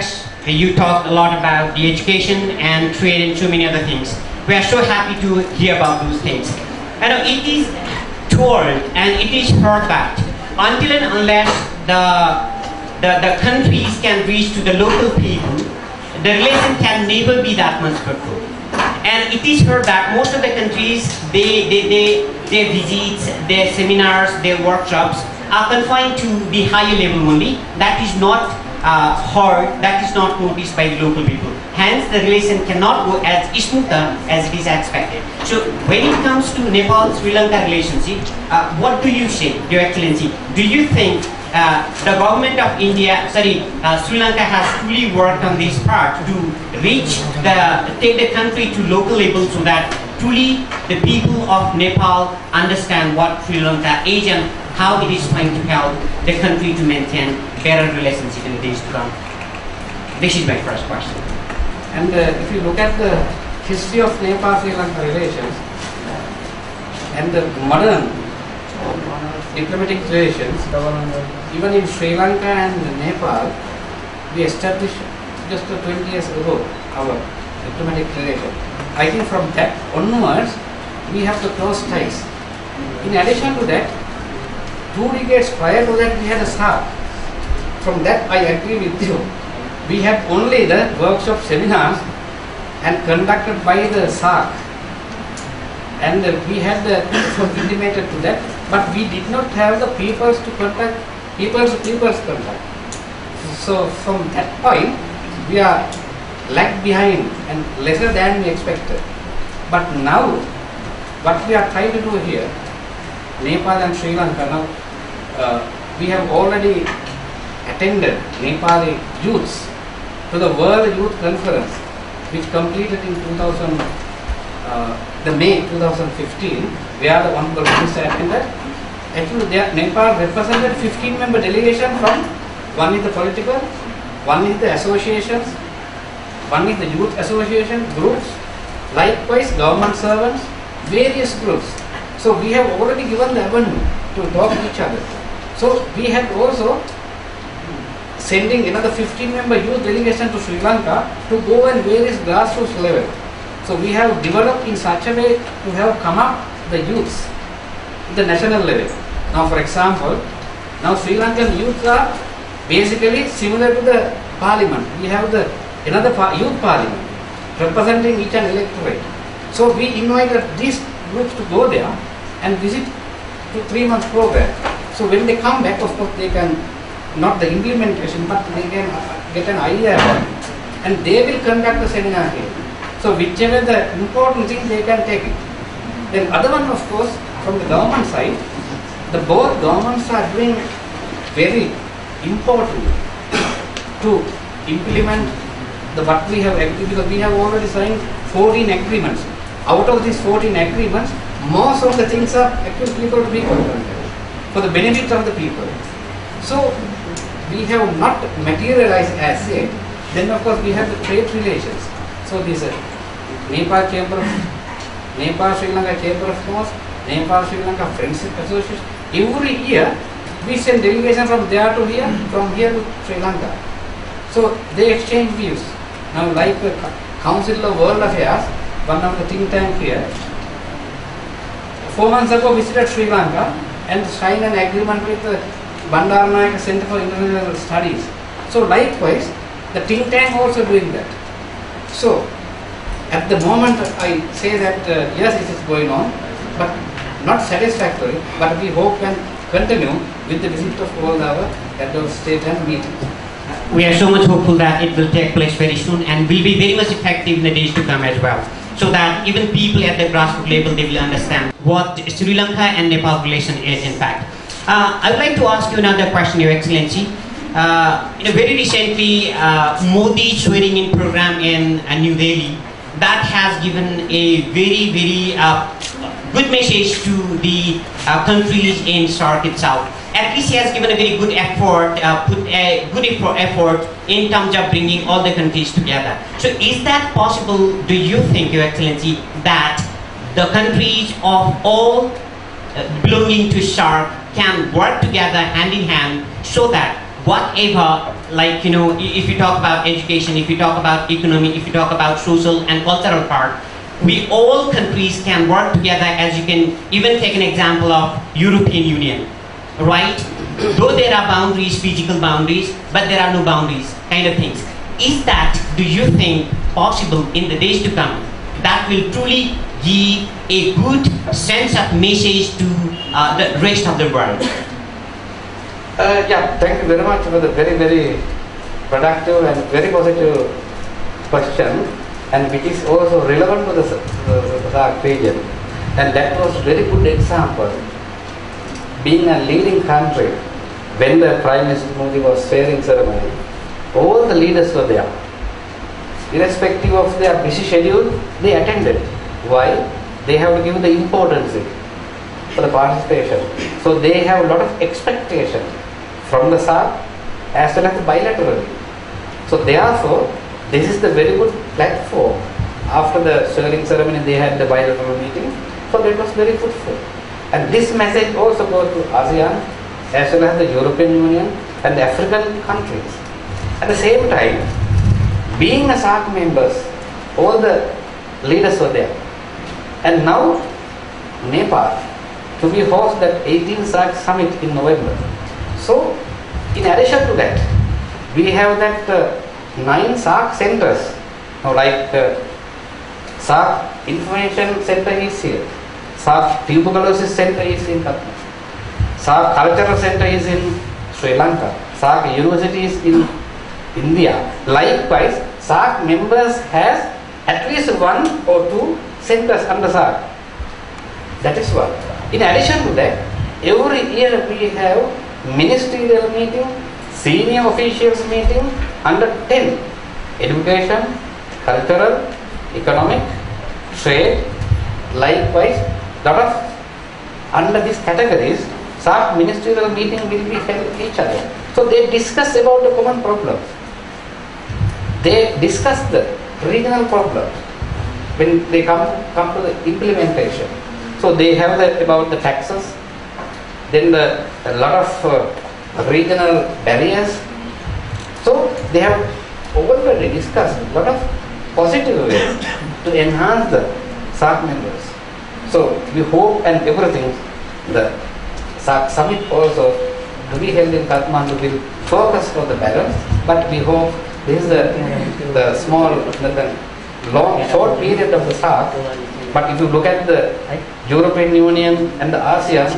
address, you talked a lot about the education and trade and so many other things. We are so happy to hear about those things. And it is told and it is heard that until and unless the countries can reach to the local people, the relation can never be that much fruitful. And it is heard that most of the countries, their visits, their seminars, their workshops are confined to the higher level only. That is not heard, that is not noticed by the local people. Hence, the relation cannot go as smoother as it is expected. So, when it comes to Nepal-Sri Lanka relationship, what do you say, Your Excellency? Do you think the government of India, Sri Lanka has truly worked on this part to take the country to local level so that truly the people of Nepal understand what Sri Lanka is and how it is trying to help the country to maintain better relationship in the days to come? This is my first question. And if you look at the history of Nepal-Sri Lanka relations and the modern diplomatic relations, even in Sri Lanka and Nepal, we established just 20 years ago our diplomatic relation. I think from that onwards, we have the close ties. In addition to that, 2 decades prior to that, we had a SAR. From that, I agree with you. We had only the workshop seminars and conducted by the SAR. And we had the intimated to that, but we did not have the peoples to contact, peoples to peoples contact. So from that point, we are lagged behind and lesser than we expected. But now, what we are trying to do here, Nepal and Sri Lanka, now we have already attended Nepali youths to the World Youth Conference, which completed in May 2015. We are the Honorable Minister attended. Actually, Nepal represented 15-member delegation from, one is the political, one is the associations, one is the youth association groups, likewise government servants, various groups. So we have already given the avenue to talk to each other. So we have also sending another 15-member youth delegation to Sri Lanka to go in various grassroots level. So we have developed in such a way to have come up the youths at the national level. Now for example, now Sri Lankan youths are basically similar to the parliament. We have the another youth parliament representing each and electorate. So we invited these groups to go there and visit to 3 months program. So when they come back, of course they can, not the implementation, but they can get an idea about it. And they will conduct a seminar here. So whichever the important thing they can take it. Then other one, of course, from the government side, the both governments are doing very important to implement the what we have agreed, because we have already signed 14 agreements. Out of these 14 agreements, most of the things are actually people to people for the benefit of the people. So we have not materialized as yet. Then of course we have the trade relations. So this Nepal Chamber of Nepal Sri Lanka Chamber of Commerce, Nepal Sri Lanka Friendship Association. Every year we send delegation from there to here, from here to Sri Lanka. So they exchange views. Now like the Council of World Affairs, one of the think tank here, 4 months ago visited Sri Lanka and signed an agreement with the Bandaranaike Center for International Studies. So likewise, the think tank also doing that. So at the moment I say that yes, it is going on, but not satisfactory, but we hope can continue with the visit of all our head of state and meetings. We are so much hopeful that it will take place very soon and will be very much effective in the days to come as well, so that even people at the grassroots level, they will understand what Sri Lanka and Nepal relation is in fact. I would like to ask you another question, Your Excellency. Very recently, Modi swearing in program in New Delhi, that has given a very, very good message to the countries in SAARC itself. At least he has given a very good effort, put a good effort in terms of bringing all the countries together. So is that possible, do you think, Your Excellency, that the countries of all belonging to SAARC can work together hand in hand so that whatever like, if you talk about education, if you talk about economy, if you talk about social and cultural part, we all countries can work together, as you can even take an example of European Union, right? Though there are boundaries, physical boundaries, but there are no boundaries, kind of things. Is that, do you think, possible in the days to come, that will truly give a good sense of message to the rest of the world? Yeah, thank you very much for the very, very productive and very positive question, and which is also relevant to the SAARC region. And that was very good example. Being a leading country, when the Prime Minister Modi was swearing ceremony, all the leaders were there. Irrespective of their busy schedule, they attended. Why? They have to give the importance for the participation. So they have a lot of expectation from the SAARC as well as bilaterally. So therefore, this is the very good platform. After the swearing ceremony, they had the bilateral meeting. So that was very fruitful. And this message also goes to ASEAN as well as the European Union and the African countries. At the same time, being a SAARC members, all the leaders were there. And now, Nepal, to be host that 18th SAARC summit in November. So, in addition to that, we have that 9 SAARC centers. Now, like SAARC Information Center is here, SAARC Tuberculosis Center is in Kathmandu, SAARC Cultural Center is in Sri Lanka, SAARC University is in India. Likewise, SAARC members has at least 1 or 2 centers under SAARC. That is one. In addition to that, every year we have ministerial meeting, senior officials meeting under 10. Education, cultural, economic, trade, likewise, lot of under these categories, SAARC ministerial meeting will be held with each other. So they discuss about the common problems. They discuss the regional problems when they come to the implementation. So they have about the taxes, then a lot of regional barriers. So they have already discussed a lot of positive ways to enhance the SAARC members. So we hope and everything, the SAARC summit also to be held in Kathmandu will focus for the balance, but we hope this is the small, the long, short period of the SAARC. But if you look at the European Union and the ASEAN,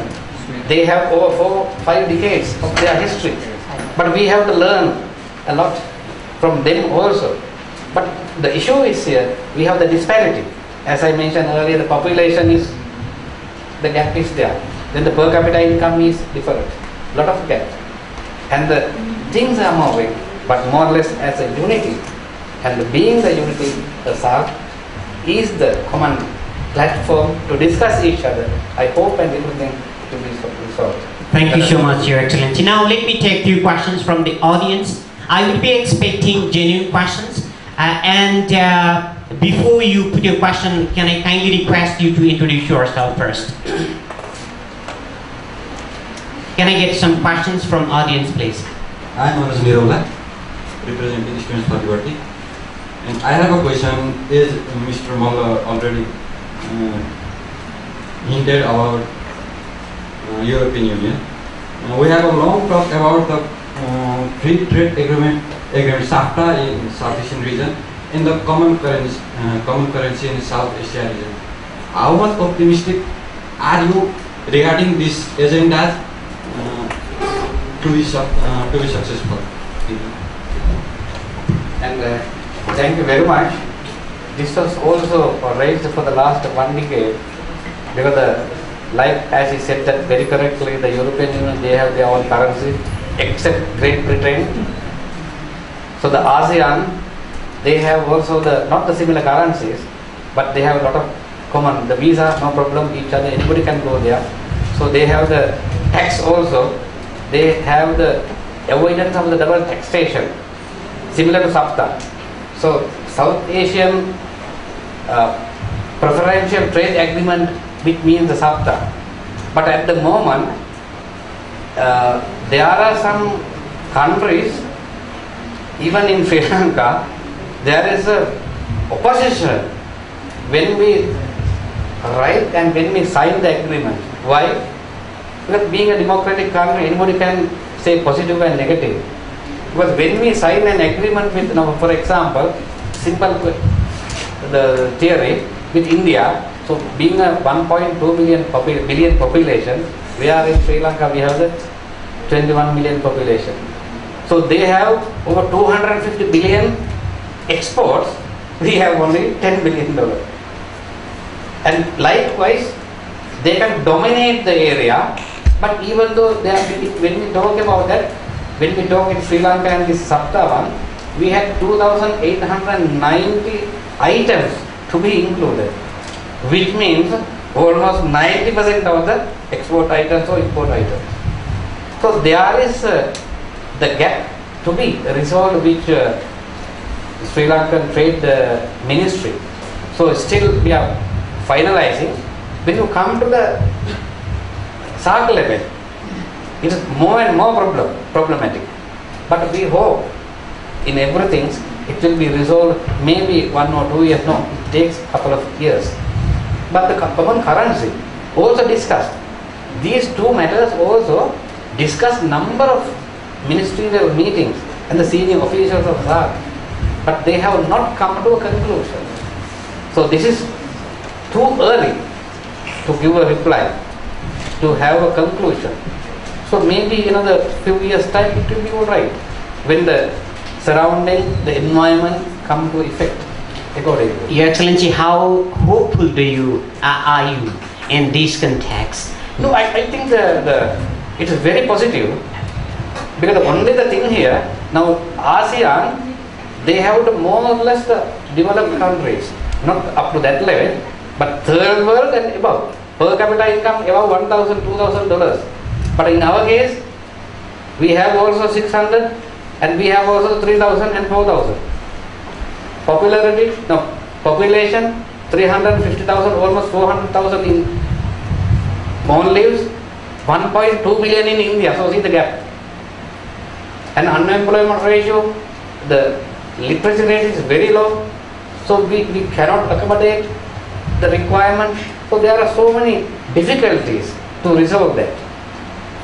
they have over 5 decades of their history. But we have to learn a lot from them also. But the issue is here, we have the disparity. As I mentioned earlier, the population is, the gap is there. Then the per capita income is different. Lot of gap. And the things are moving, but more or less as a unity. And being the unity, the SAARC is the common platform to discuss each other. I hope and everything to be resolved. Thank you so much, Your Excellency. Now let me take 2 questions from the audience. I will be expecting genuine questions. Before you put your question, can I kindly request you to introduce yourself first? Can I get some questions from audience, please? I am Malla, representing students for liberty. And I have a question. Is Mr. Malla already hinted about European Union? We have a long talk about the free trade agreement SAFTA in South Asian region, in the common currency in South Asia region. How much optimistic are you regarding this agenda to be successful? And thank you very much. This was also raised for the last 1 decade, because like as he said that very correctly, the European Union, they have their own currency except Great Britain. So the ASEAN, they have also not the similar currencies, but they have a lot of common. The visa, no problem, each other, anybody can go there. So they have the tax also. They have the avoidance of the double taxation, similar to SAFTA. So South Asian preferential trade agreement, which means the SAFTA. But at the moment, there are some countries even in Sri Lanka, there is a opposition when we write and when we sign the agreement. Why? Because being a democratic country, anybody can say positive and negative. Because when we sign an agreement with, for example, simple the theory with India, so being a 1.2 billion population, we are in Sri Lanka, we have the 21 million population. So they have over 250 billion exports, we have only $10 billion. And likewise, they can dominate the area, but even though they are, when we talk about that, when we talk in Sri Lanka and this SAPTA one, we had 2,890 items to be included, which means almost 90% of the export items or import items. So there is the gap to be resolved which Sri Lankan Trade Ministry. So still we are finalizing. When you come to the SAARC level, it is more and more problematic. But we hope in everything it will be resolved maybe 1 or 2 years. No, it takes a couple of years. But the common currency also discussed. These two matters also discussed number of ministerial meetings and the senior officials of SAARC, but they have not come to a conclusion. So this is too early to give a reply, to have a conclusion. So maybe in another few years time it will be all right when the surrounding, the environment come to effect accordingly. Your Excellency, how hopeful are you in this context? No, I think it is very positive, because only the thing here, now ASEAN, they have the more or less the developed countries, not up to that level, but third world and above. Per capita income above $1,000, $2,000. But in our case, we have also 600 and we have also 3,000 and 4,000. Population 350,000, almost 400,000 in on lives, 1.2 billion in India. So see the gap. And unemployment ratio, the literacy rate is very low. So we cannot accommodate the requirement. So there are so many difficulties to resolve that.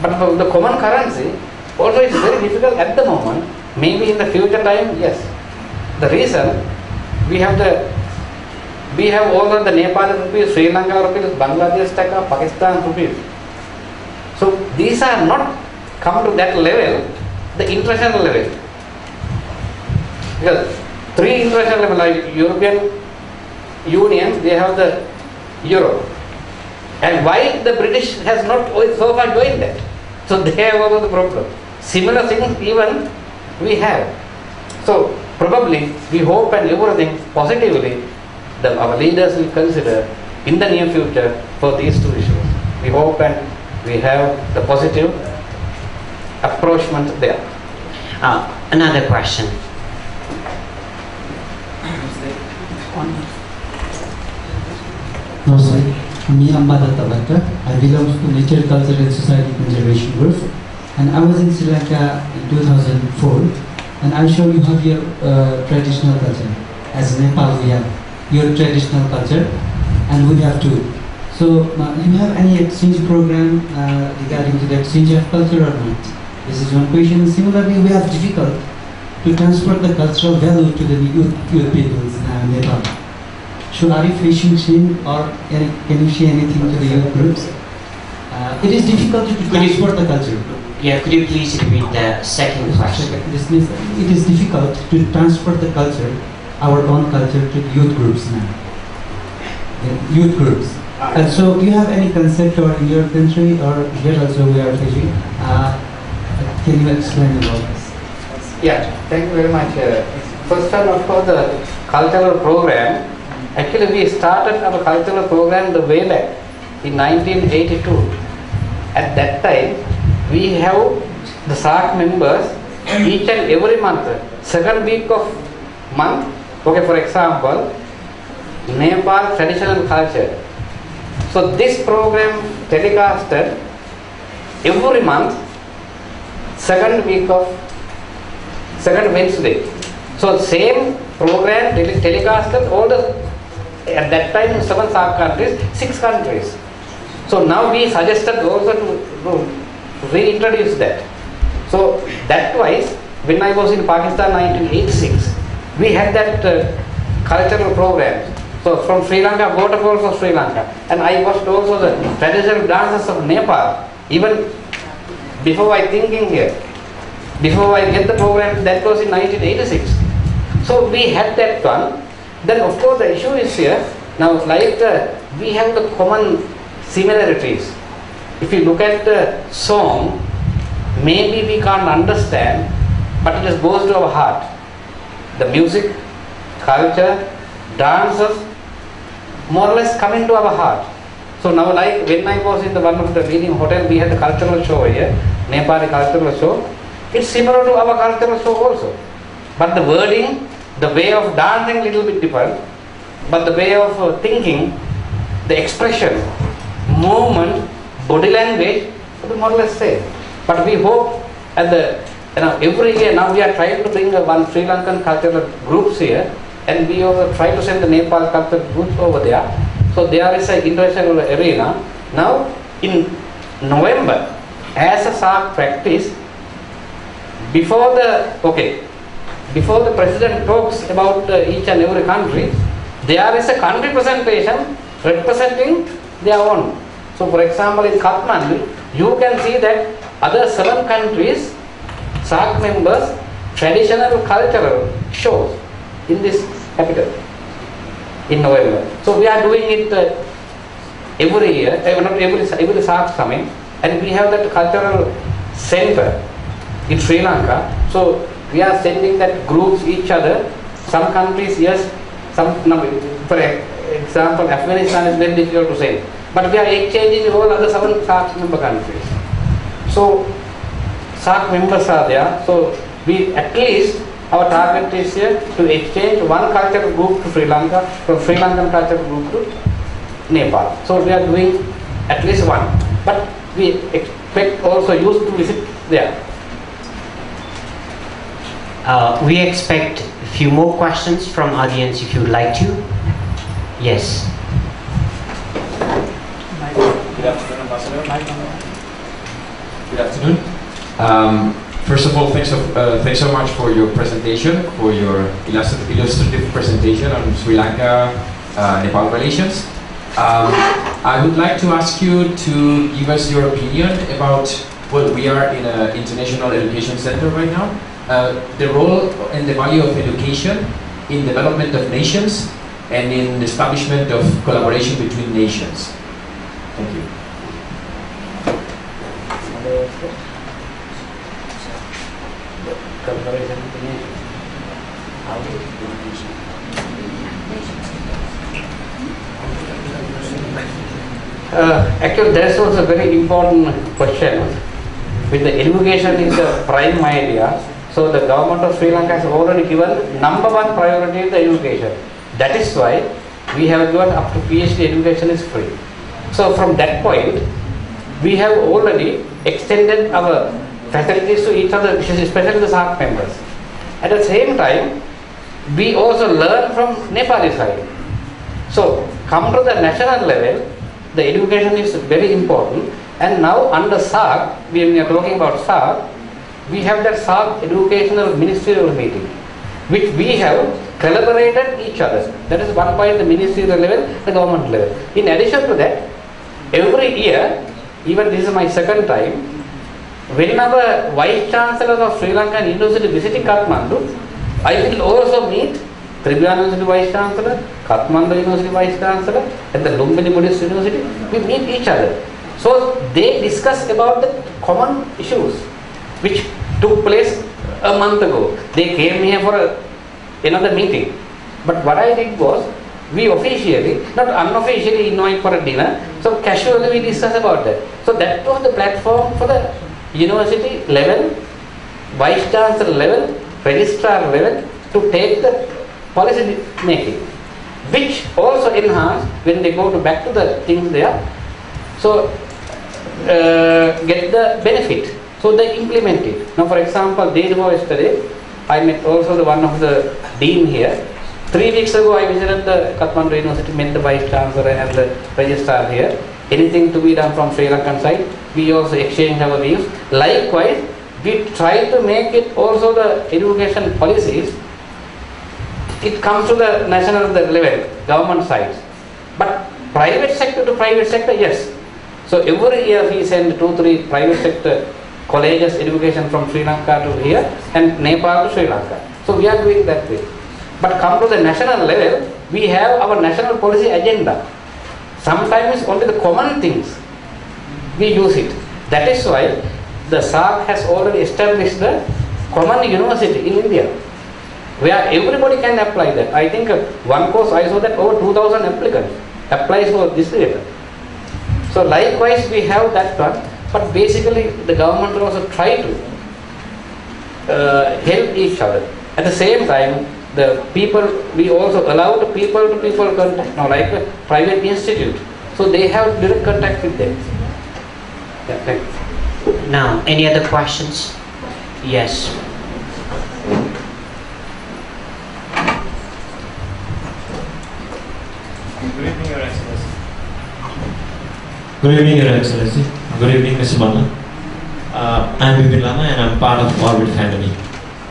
But for the common currency, also it's very difficult at the moment. Maybe in the future time, yes. The reason we have all of the Nepal rupees, Sri Lanka rupees, Bangladesh taka, Pakistan rupees. So these are not come to that level, the international level. Because 3 international level, like European Union, they have the Euro. And why the British has not so far joined that? So they have also the problem. Similar things even we have. So probably we hope and everything positively our leaders will consider in the near future for these 2 issues. We hope and we have the positive approachment there. Another question. No, sir. Me, Malla. I belong to Nature, Culture and Society Conservation Group, and I was in Sri Lanka in 2004. And I'm sure you have your traditional culture. As Nepal, we have your traditional culture, and we have too. So, you have any exchange program regarding to the exchange of culture or not? This is one question. Similarly, we have difficult to transfer the cultural value to the youth peoples in Nepal. So, are you facing same, or can you say anything to the youth groups? It is difficult to transfer the culture. Yeah, could you please repeat the second question? This means it is difficult to transfer the culture, our own culture, to youth groups now. Youth groups. And so, do you have any concept or in your country or here also we are facing? Can you explain about this? Yeah, thank you very much. First of all, the cultural program. Actually, we started our cultural program the way back in 1982. At that time, we have the SAARC members each and every month, second week of month. Okay, for example, Nepal traditional culture. So this program telecasted every month, second week of second Wednesday. So same program telecasted all the, at that time 7 SAARC countries, 6 countries. So now we suggested also to reintroduce that. So that wise, when I was in Pakistan 1986, we had that cultural programs. So from Sri Lanka, waterfalls of Sri Lanka, and I watched also the traditional dances of Nepal. Even before I thinking here, before I get the program, that was in 1986. So we had that one. Then of course the issue is here. Now like we have the common similarities. If you look at the song, maybe we can't understand, but it just goes to our heart. The music, culture, dances, more or less come into our heart. So now like when I was in the one of the leading hotel, we had a cultural show here, Nepali cultural show. It's similar to our cultural show also. But the wording, the way of dancing little bit different, but the way of thinking, the expression, movement, body language, will be more or less same. But we hope at the, every year now we are trying to bring one Sri Lankan cultural groups here, and we also try to send the Nepal cultural groups over there. So there is an international arena. Now in November, as a SAARC practice, before the president talks about each and every country, there is a country presentation representing their own. So for example, in Kathmandu, you can see that other 7 countries, SAARC members, traditional cultural shows in this capital in November. So we are doing it every year, not every SAARC summit, and we have that cultural center in Sri Lanka. So we are sending that groups each other. Some countries, yes, some, no, for example, Afghanistan is very difficult to say, but we are exchanging with all other 7 SAARC member countries. So SAARC members are there. So we at least, our target is here to exchange one cultural group to Sri Lanka, from Sri Lankan cultural group to Nepal. So we are doing at least one, but we expect also youth to visit there. We expect a few more questions from audience if you would like to. Yes. Good afternoon, Ambassador. Good afternoon. First of all, thanks so much for your presentation, for your illustrative presentation on Sri Lanka Nepal relations. I would like to ask you to give us your opinion about, well, we are in an international education center right now, the role and the value of education in development of nations and in the establishment of collaboration between nations. Thank you. Actually, that was a very important question. With the education is the prime idea, so the government of Sri Lanka has already given #1 priority to the education. That is why we have given up to PhD education is free. So from that point, we have already extended our facilities to each other, especially the SAARC members. At the same time, we also learn from Nepali side. So come to the national level, the education is very important. And now under SAARC, when we are talking about SAARC, we have that SAARC educational ministerial meeting, which we have collaborated each other. That is one point, the ministerial level, the government level. In addition to that, every year, even this is my second time, whenever Vice Chancellor of Sri Lankan University visiting Kathmandu, I will also meet Tribhuvan University Vice Chancellor, Kathmandu University Vice Chancellor, and the Lumbini Buddhist University. We meet each other. So they discuss about the common issues which took place a month ago. They came here for another meeting. But what I did was, we officially, not unofficially, invite for a dinner. So casually we discuss about that. So that was the platform for the university level, vice chancellor level, registrar level to take the policy making, which also enhance when they go to back to the things there. So get the benefit. So they implement it. Now, for example, day before yesterday, I met also the one of the dean here. 3 weeks ago I visited the Kathmandu University, met the Vice Chancellor and the Registrar here. Anything to be done from Sri Lankan side, we also exchange our views. Likewise, we try to make it also the education policies. It comes to the national level, government side. But private sector to private sector, yes. So every year we send 2-3 private sector colleges education from Sri Lanka to here and Nepal to Sri Lanka. So we are doing that way. But come to the national level, we have our national policy agenda. Sometimes only the common things we use it. That is why the SAARC has already established the common university in India, where everybody can apply that. I think one course I saw that over 2,000 applicants applies for this year. So likewise we have that one, but basically the government will also try to help each other. At the same time, the people, we also allow the people to people contact, like a private institute. So they have direct contact with them. Yeah, thank you. Now, any other questions? Yes. Good evening, Your Excellency. Good evening, Your Excellency. Good evening, Mr. Malla. I am Vipin Lama and I am part of Orbit family.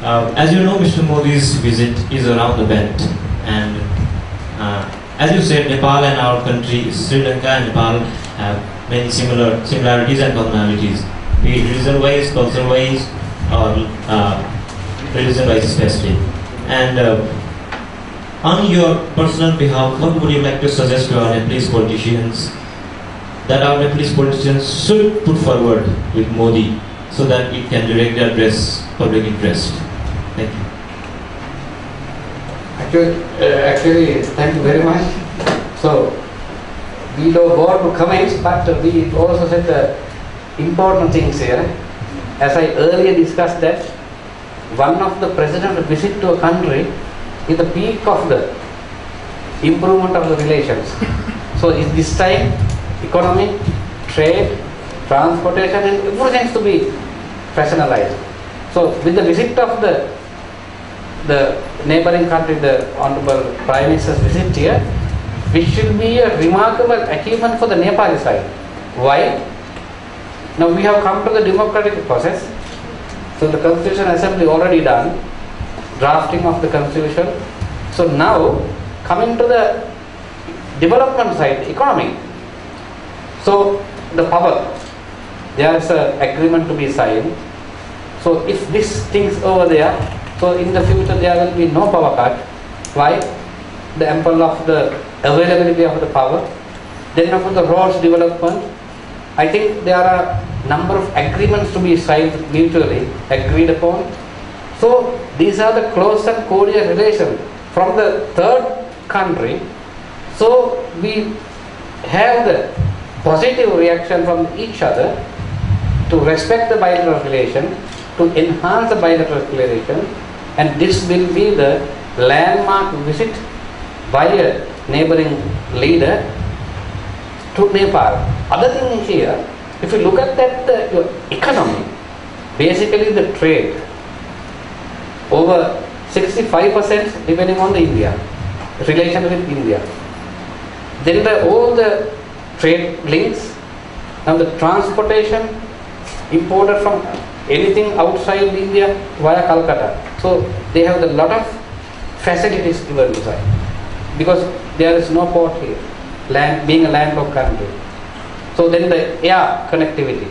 As you know, Mr. Modi's visit is around the bend, and as you said, Nepal and our country, Sri Lanka and Nepal, have many similarities and commonalities, be it religion-wise, culture-wise, or religion-wise especially. And on your personal behalf, what would you like to suggest to our Nepalese politicians that our Nepalese politicians should put forward with Modi so that it can directly address public interest? Thank you. Actually, thank you very much. So, we don't go to comments, but we also said the important things here. As I earlier discussed that one of the president's visit to a country is the peak of the improvement of the relations. So, in this time, economy, trade, transportation and everything has to be rationalized. So, with the visit of the neighboring country, the Honorable Prime Minister's visit here, which will be a remarkable achievement for the Nepali side. Why? Now we have come to the democratic process. So the Constitution Assembly already done, drafting of the Constitution. So now coming to the development side, economy. So the power, there is an agreement to be signed. So if these things over there, so in the future there will be no power cut. Why? The ample of the availability of the power. Then of the roads development. I think there are number of agreements to be signed mutually, agreed upon. So these are the close and cordial relations from the third country. So we have the positive reaction from each other to respect the bilateral relation, to enhance the bilateral relation, and this will be the landmark visit by a neighboring leader to Nepal. Other thing here, if you look at that your economy, basically the trade, over 65% depending on the India, relation with India. Then all the trade links, now the transportation imported from anything outside India via Calcutta. So they have a lot of facilities given inside because there is no port here, land being a landlocked country. So then the air connectivity.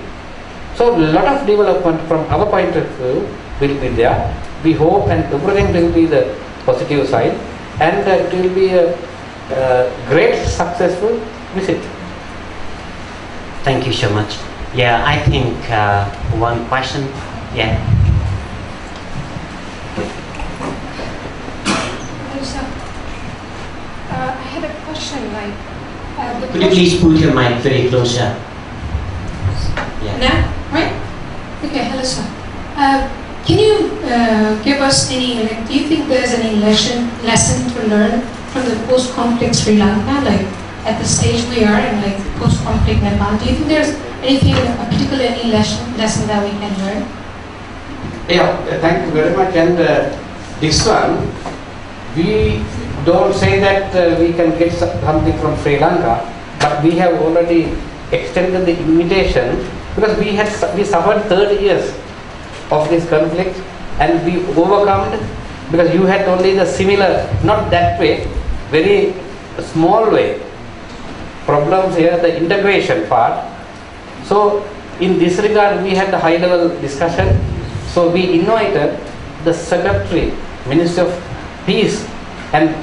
So a lot of development from our point of view will be there. We hope and everything will be the positive side, and it will be a great successful visit. Thank you so much. Yeah, I think one question. Yeah. I had a question. Could you please put your mic very closer? Yeah. Now, right? Okay. Hello, sir. Can you give us any? Do you think there's any lesson to learn from the post-conflict Sri Lanka, like at the stage we are in, like post-conflict Nepal? Do you think there's anything, a particular any lesson that we can learn? Yeah, thank you very much. And this one, we don't say that we can get something from Sri Lanka, but we have already extended the invitation because we suffered 30 years of this conflict and we overcome it because you had only the similar, not that way, very small way problems here, the integration part. So in this regard we had a high level discussion. So we invited the Secretary, Minister of Peace and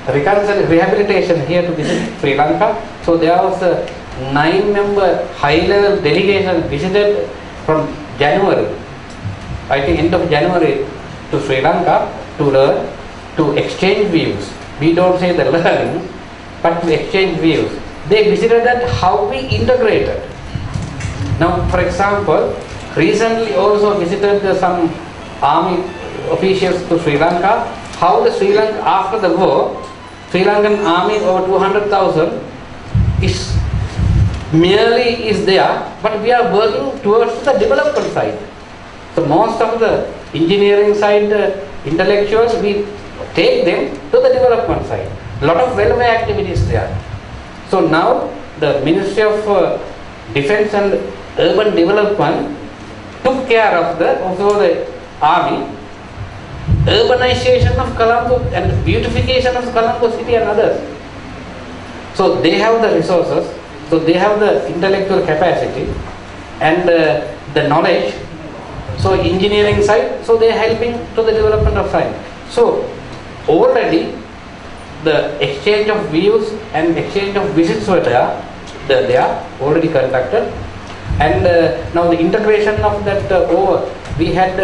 Rehabilitation here to visit Sri Lanka. So there was a 9-member high-level delegation visited from January, I think end of January, to Sri Lanka to learn, to exchange views. We don't say the learning, but to exchange views. They visited that how we integrated. Now, for example, recently also visited some army officials to Sri Lanka. How the Sri Lanka after the war, Sri Lankan army over 200,000 is merely is there, but we are working towards the development side. So most of the engineering side intellectuals, we take them to the development side. Lot of welfare activities there. So now the Ministry of Defence and Urban Development took care of also the army, urbanization of Colombo and beautification of Colombo city and others. So they have the resources, so they have the intellectual capacity and the knowledge. So engineering side, so they are helping to the development of science. So already the exchange of views and exchange of visits were there. They are already conducted. And now the integration of that we had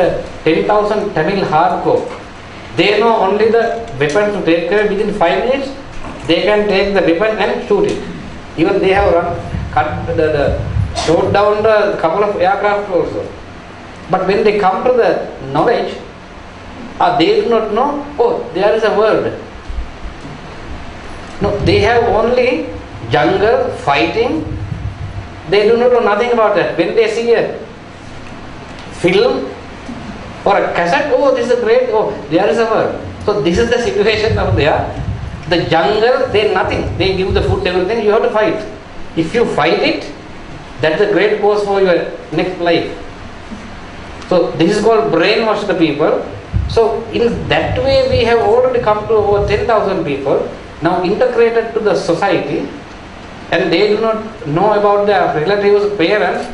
10,000 Tamil hardcore. They know only the weapon to take care. Within 5 minutes they can take the weapon and shoot it. Even they have shot down a couple of aircraft also. But when they come to the knowledge, they do not know, oh, there is a world. No, they have only jungle, fighting. They do not know nothing about that. When they see a film or a cassette, oh, this is great, oh, there is a world. So this is the situation of there. The jungle, they nothing. They give the food, everything, you have to fight. If you fight it, that's a great cause for your next life. So this is called brainwash the people. So in that way we have already come to over 10,000 people, now integrated to the society, and they do not know about their relatives, parents.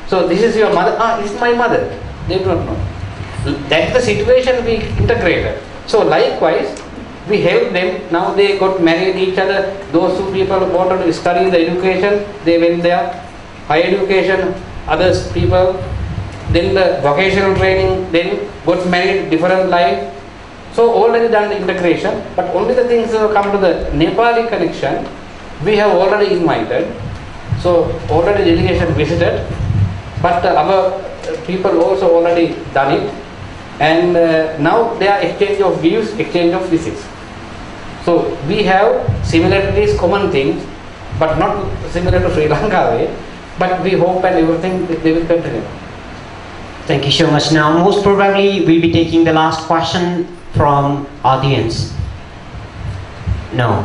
So this is your mother, this is my mother. They do not know. That's the situation we integrated. So likewise, we help them. Now they got married each other. Those two people wanted to study the education, they went there. Higher education, others people. Then the vocational training, then got married, different life. So already done the integration, but only the things that come to the Nepali connection, we have already invited. So already delegation visited, but our people also already done it. And now there are exchange of views, exchange of visits. So we have similarities, common things, but not similar to Sri Lanka way, but we hope and everything they will continue. Thank you so much. Now, most probably, we'll be taking the last question from audience. No.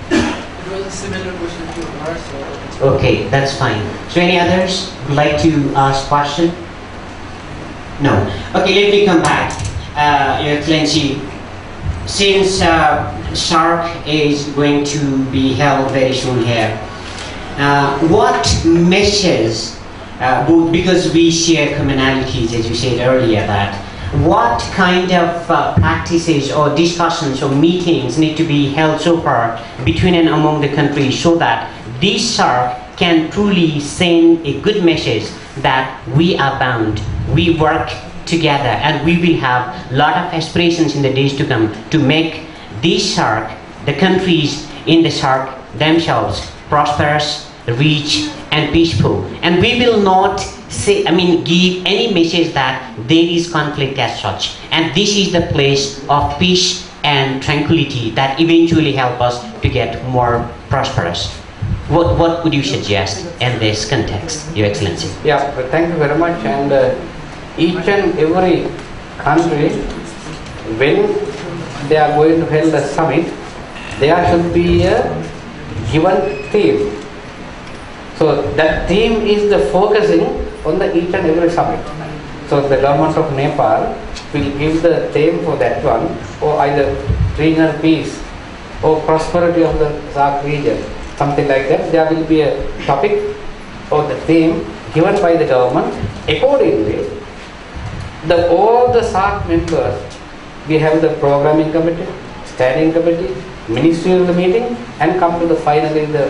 It was a similar question to ours. So okay, that's fine. So, any others would like to ask question? No. Okay, let me come back. Your Excellency, since SARC is going to be held very soon here, what messages? Because we share commonalities, as you said earlier, that what kind of practices or discussions or meetings need to be held so far between and among the countries so that this SARC can truly send a good message that we are bound, we work together, and we will have a lot of aspirations in the days to come to make this SARC, the countries in the SARC themselves, prosperous, rich and peaceful, and we will not say, give any message that there is conflict as such, and this is the place of peace and tranquility that eventually help us to get more prosperous. What would you suggest in this context, Your Excellency? Yeah, thank you very much. And each and every country, when they are going to hold a summit, there should be a given theme. So that theme is the focusing on the each and every summit. So the government of Nepal will give the theme for that one, or either regional peace or prosperity of the SAARC region, something like that. There will be a topic or the theme given by the government. Accordingly, all the SAARC members, we have the programming committee, standing committee, ministerial meeting, and come to the finally the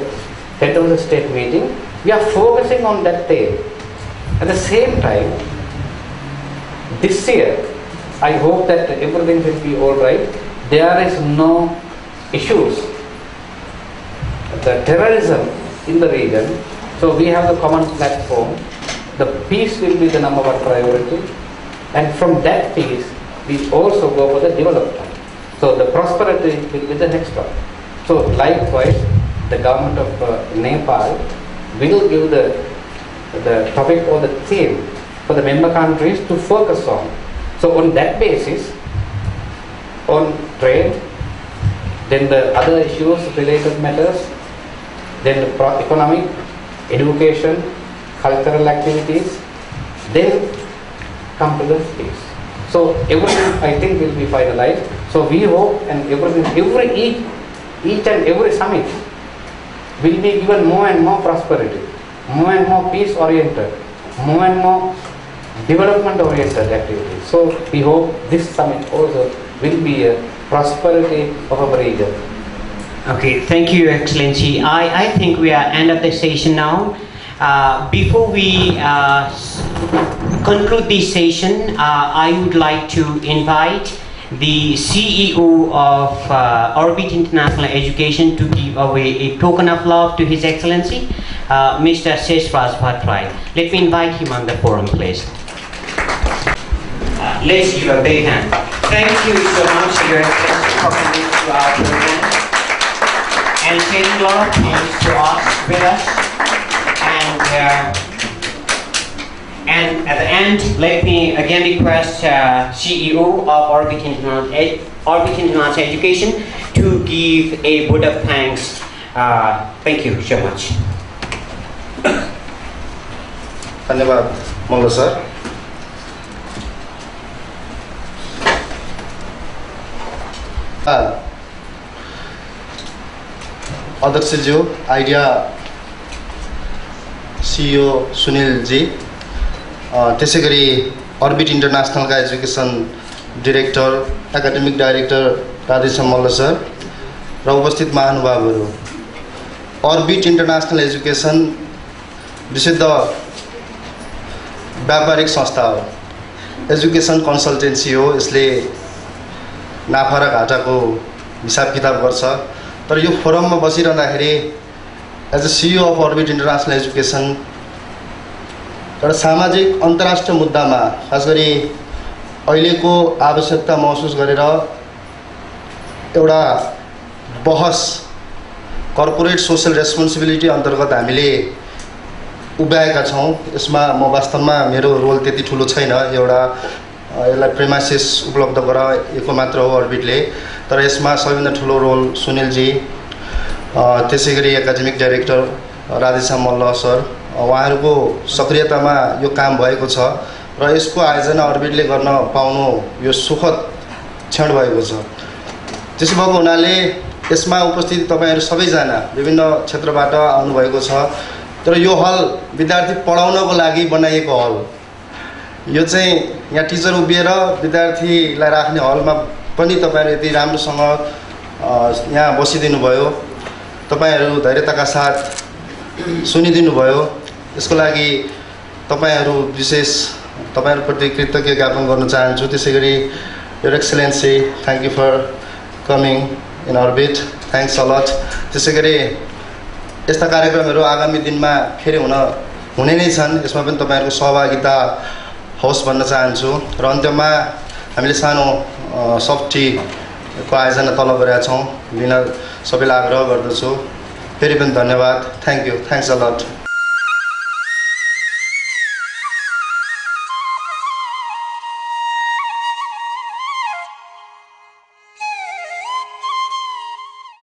head of the state meeting. We are focusing on that theme. At the same time, this year, I hope that everything will be all right. There is no issues, the terrorism in the region. So we have the common platform. The peace will be the number one priority, and from that peace, we also go for the development. So the prosperity will be the next one. So likewise, the government of Nepal will give the topic or the theme for the member countries to focus on. So on that basis, on trade, then the other issues, related matters, then the economic, education, cultural activities, then come to the peace. So everything, I think, will be finalized. So we hope, and everything, each and every summit will be given more and more prosperity, more and more peace oriented, more and more development oriented activities. So we hope this summit also will be a prosperity of our region. Okay, thank you, Your Excellency. I think we are end of the session now. Before we conclude this session, I would like to invite the CEO of Orbit International Education to give away a token of love to His Excellency, Mr. Radheshyam. Let me invite him on the forum, please. Let's give a big hand. Thank you so much, Your Excellency, for coming to our program and sharing a lot of things to us with us. And at the end, let me again request CEO of Orbit International Education to give a vote of thanks. Thank you so much. Dhanyavad, Malla sir. अध्यक्षज्यू, Idea CEO Sunil ji, त्यसैगरी Orbit इन्टरनेसनलका education director, academic director Radheshyam Malla sir र उपस्थित महानुभावहरू। Orbit International education विशुद्ध व्यापारिक संस्था हो, एजुकेसन कन्सल्टेन्सी हो। यसले नाफा र घाटाको हिसाब किताब गर्छ। तर यो फोरममा बसिरहँदाखेरि as a CEO of Orbit International Education एउटा सामाजिक अन्तर्राष्ट्रिय मुद्दामा खास गरी अहिलेको आवश्यकता महसुस गरेर एउटा बहस कर्पोरेट सोशल रेस्पोन्सिबिलिटी अन्तर्गत हामीले उभ्याएका छौँ। यसमा म वास्तवमा मेरो रोल त्यति ठुलो छैन, एउटा यसलाई प्रेमाइसिस उपलब्ध गराएको मात्र हो अर्बिटले। तर यसमा सबैभन्दा ठुलो रोल सुनिलजी, त्यसैगरी academic director Radheshyam Malla sir, उहाँहरूको सक्रियतामा यो काम भएको छ र यसको आयोजना अर्बिटले गर्न पाउनु यो सुखद क्षण भएको छ। त्यसो भएको हुनाले यसमा उपस्थित तपाईहरु सबैजना विभिन्न क्षेत्रबाट आउनुभएको छ। तर यो हल विद्यार्थी पढाउनको लागि बनाइएको हल, यो चाहिँ यहाँ टिचर उभिएर विद्यार्थीलाई राख्ने हलमा पनि तपाईहरु यति राम्रोसँग यहाँ बसिदिनु भयो, तपाईहरु धैर्यताका साथ सुनिदिनु भयो। यसको लागि तपाईहरु विशेष तपाईहरुप्रति कृतज्ञता ज्ञापन गर्न चाहन्छु। त्यसैगरी your excellency, thank you for coming in Orbit, thanks a lot. त्यसैगरी यस्ता कार्यक्रमहरु आगामी दिनमा फेरि हुने नै छन्, यसमा पनि तपाईहरुको सहभागिता होस् भन्न चाहन्छु। र अन्त्यमा हामीले सानो सफ्ट टी को आयोजना तल गरेका छौं, लिन सबैलाई आग्रह गर्दछु। फेरि पनि धन्यवाद, थ्यांक यू, थ्यांक्स अ लट।